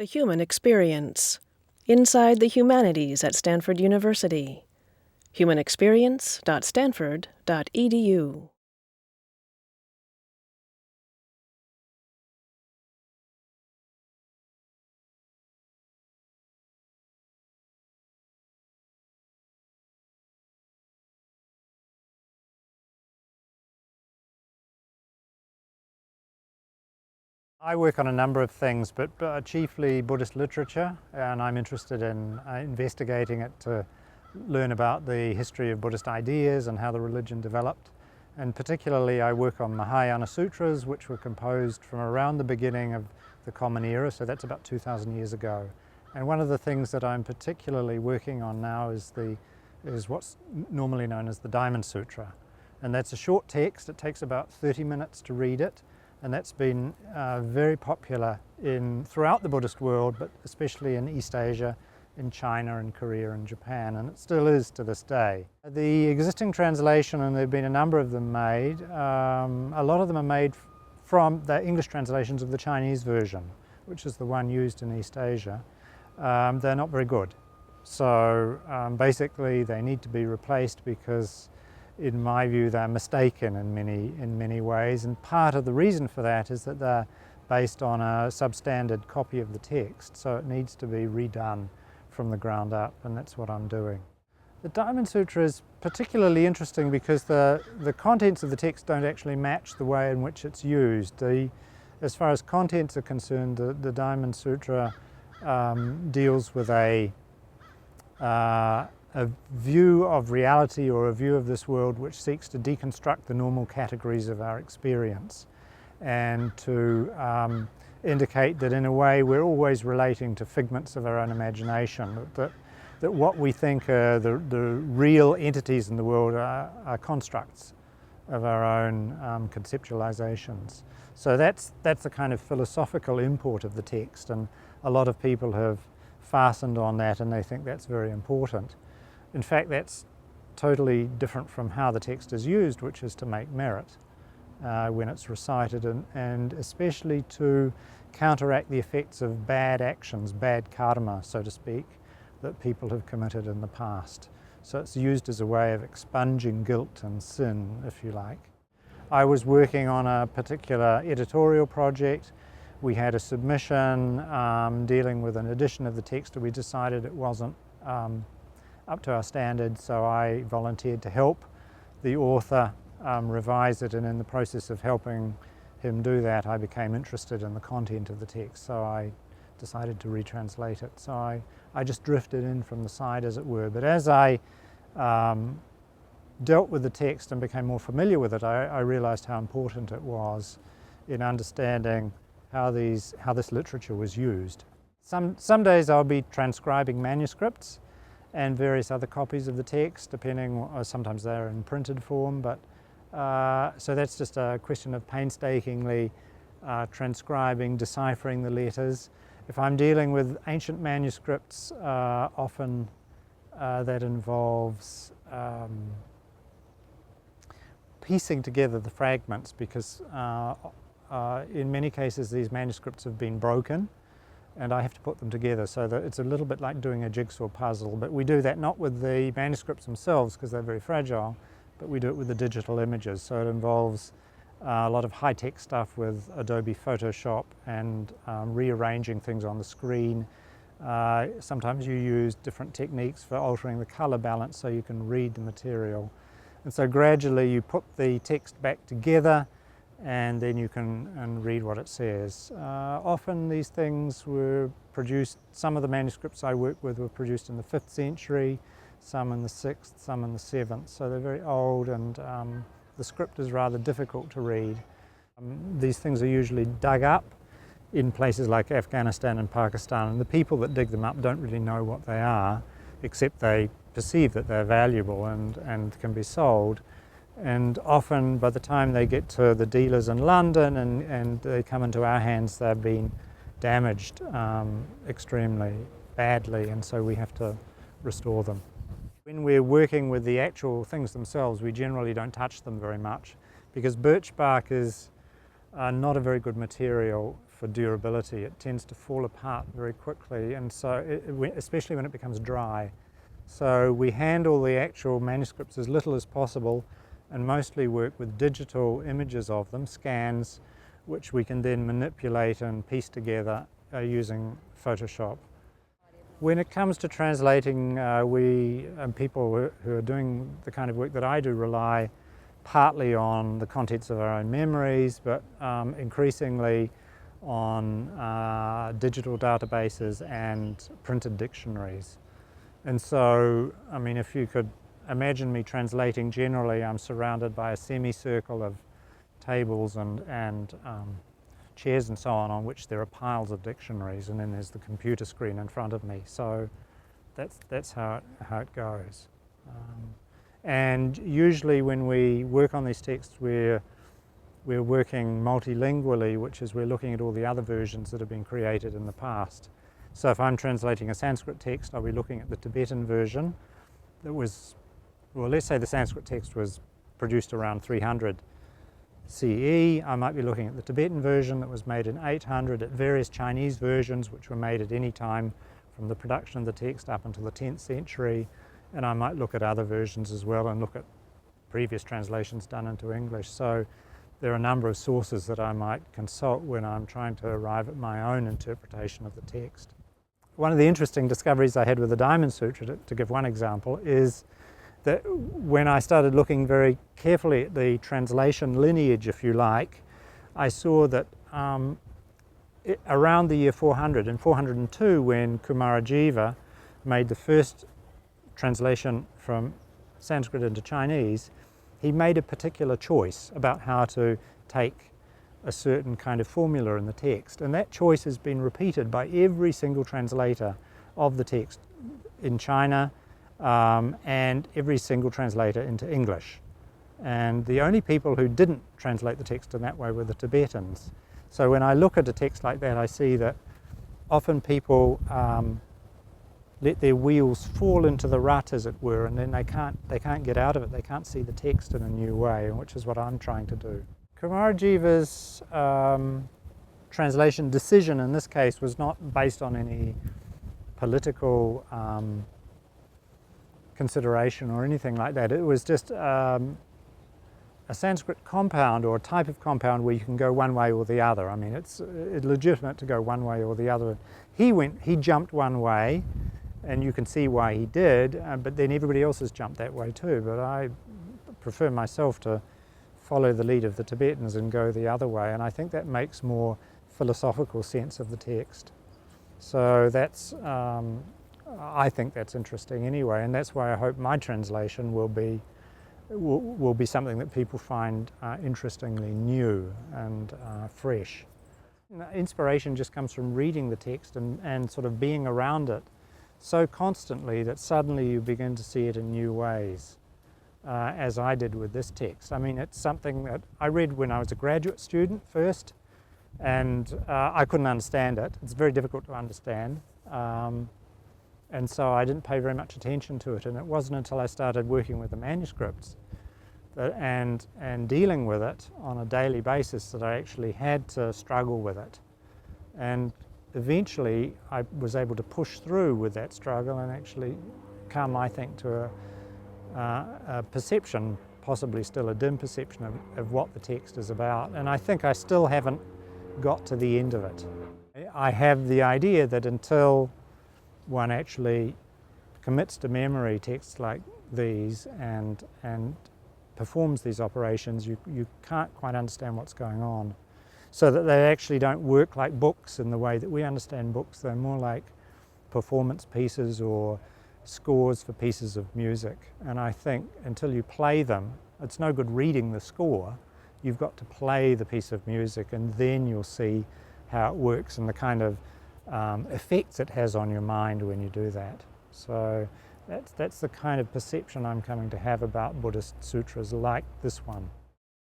The Human Experience. Inside the Humanities at Stanford University. humanexperience.stanford.edu. I work on a number of things, but chiefly Buddhist literature, and I'm interested in investigating it to learn about the history of Buddhist ideas and how the religion developed. And particularly I work on Mahayana sutras, which were composed from around the beginning of the Common Era, so that's about 2,000 years ago. And one of the things that I'm particularly working on now is what's normally known as the Diamond Sutra. And that's a short text. It takes about 30 minutes to read it. And that's been very popular throughout the Buddhist world, but especially in East Asia, in China and Korea and Japan, and it still is to this day. The existing translation, and there have been a number of them made, a lot of them are made from the English translations of the Chinese version, which is the one used in East Asia. They're not very good. So basically they need to be replaced because in my view, they're mistaken in many ways, and part of the reason for that is that they're based on a substandard copy of the text, so it needs to be redone from the ground up, and that's what I'm doing. The Diamond Sutra is particularly interesting because the contents of the text don't actually match the way in which it's used. As far as contents are concerned, the Diamond Sutra deals with a view of reality or a view of this world which seeks to deconstruct the normal categories of our experience and to indicate that in a way we're always relating to figments of our own imagination, that what we think are the real entities in the world are constructs of our own conceptualizations. So that's the kind of philosophical import of the text, and a lot of people have fastened on that and they think that's very important. In fact, that's totally different from how the text is used, which is to make merit when it's recited, and especially to counteract the effects of bad actions, bad karma, so to speak, that people have committed in the past. So it's used as a way of expunging guilt and sin, if you like. I was working on a particular editorial project. We had a submission dealing with an edition of the text, and we decided it wasn't up to our standards, so I volunteered to help the author revise it, and in the process of helping him do that I became interested in the content of the text, so I decided to retranslate it. So I just drifted in from the side, as it were, but as I dealt with the text and became more familiar with it, I realized how important it was in understanding how this literature was used. Some days I'll be transcribing manuscripts and various other copies of the text, depending, sometimes they're in printed form, but so that's just a question of painstakingly transcribing, deciphering the letters. If I'm dealing with ancient manuscripts, often that involves piecing together the fragments, because in many cases these manuscripts have been broken and I have to put them together, so that it's a little bit like doing a jigsaw puzzle. But we do that not with the manuscripts themselves because they're very fragile, but we do it with the digital images. So it involves a lot of high-tech stuff with Adobe Photoshop and rearranging things on the screen. Sometimes you use different techniques for altering the color balance so you can read the material. And so gradually you put the text back together and then you can read what it says. Often these things were produced, some of the manuscripts I work with were produced in the 5th century, some in the 6th, some in the 7th, so they're very old, and the script is rather difficult to read. These things are usually dug up in places like Afghanistan and Pakistan, and the people that dig them up don't really know what they are, except they perceive that they're valuable and can be sold. And often by the time they get to the dealers in London and they come into our hands, they've been damaged extremely badly, and so we have to restore them. When we're working with the actual things themselves, we generally don't touch them very much, because birch bark is not a very good material for durability. It tends to fall apart very quickly, and so especially when it becomes dry. So we handle the actual manuscripts as little as possible and mostly work with digital images of them, scans, which we can then manipulate and piece together using Photoshop. When it comes to translating, people who are doing the kind of work that I do rely partly on the contents of our own memories, but increasingly on digital databases and printed dictionaries. And so, I mean, if you could imagine me translating generally, I'm surrounded by a semicircle of tables and chairs and so on which there are piles of dictionaries, and then there's the computer screen in front of me. So that's how it goes. And usually when we work on these texts, we're working multilingually, which is we're looking at all the other versions that have been created in the past. So if I'm translating a Sanskrit text, I'll be looking at the Tibetan version that was, well, let's say the Sanskrit text was produced around 300 CE. I might be looking at the Tibetan version that was made in 800, at various Chinese versions which were made at any time from the production of the text up until the 10th century. And I might look at other versions as well and look at previous translations done into English. So there are a number of sources that I might consult when I'm trying to arrive at my own interpretation of the text. One of the interesting discoveries I had with the Diamond Sutra, to give one example, is that when I started looking very carefully at the translation lineage, if you like, I saw that around the year 400, in 402, when Kumarajiva made the first translation from Sanskrit into Chinese, he made a particular choice about how to take a certain kind of formula in the text, and that choice has been repeated by every single translator of the text in China and every single translator into English. And the only people who didn't translate the text in that way were the Tibetans. So when I look at a text like that, I see that often people let their wheels fall into the rut, as it were, and then they can't get out of it. They can't see the text in a new way, which is what I'm trying to do. Kumarajiva's translation decision in this case was not based on any political consideration or anything like that. It was just a Sanskrit compound, or a type of compound where you can go one way or the other. I mean, it's legitimate to go one way or the other. He jumped one way, and you can see why he did, but then everybody else has jumped that way too. But I prefer myself to follow the lead of the Tibetans and go the other way, and I think that makes more philosophical sense of the text. So that's, I think that's interesting anyway, and that's why I hope my translation will be something that people find interestingly new and fresh. Inspiration just comes from reading the text and sort of being around it so constantly that suddenly you begin to see it in new ways, as I did with this text. I mean, it's something that I read when I was a graduate student first, and I couldn't understand it. It's very difficult to understand, and so I didn't pay very much attention to it, and it wasn't until I started working with the manuscripts and dealing with it on a daily basis that I actually had to struggle with it. And eventually I was able to push through with that struggle and actually come, I think, to a perception, possibly still a dim perception of what the text is about. And I think I still haven't got to the end of it. I have the idea that until one actually commits to memory texts like these and performs these operations, you can't quite understand what's going on. So that they actually don't work like books in the way that we understand books. They're more like performance pieces or scores for pieces of music. And I think until you play them, it's no good reading the score. You've got to play the piece of music, and then you'll see how it works and the kind of effects it has on your mind when you do that. So that's the kind of perception I'm coming to have about Buddhist sutras like this one.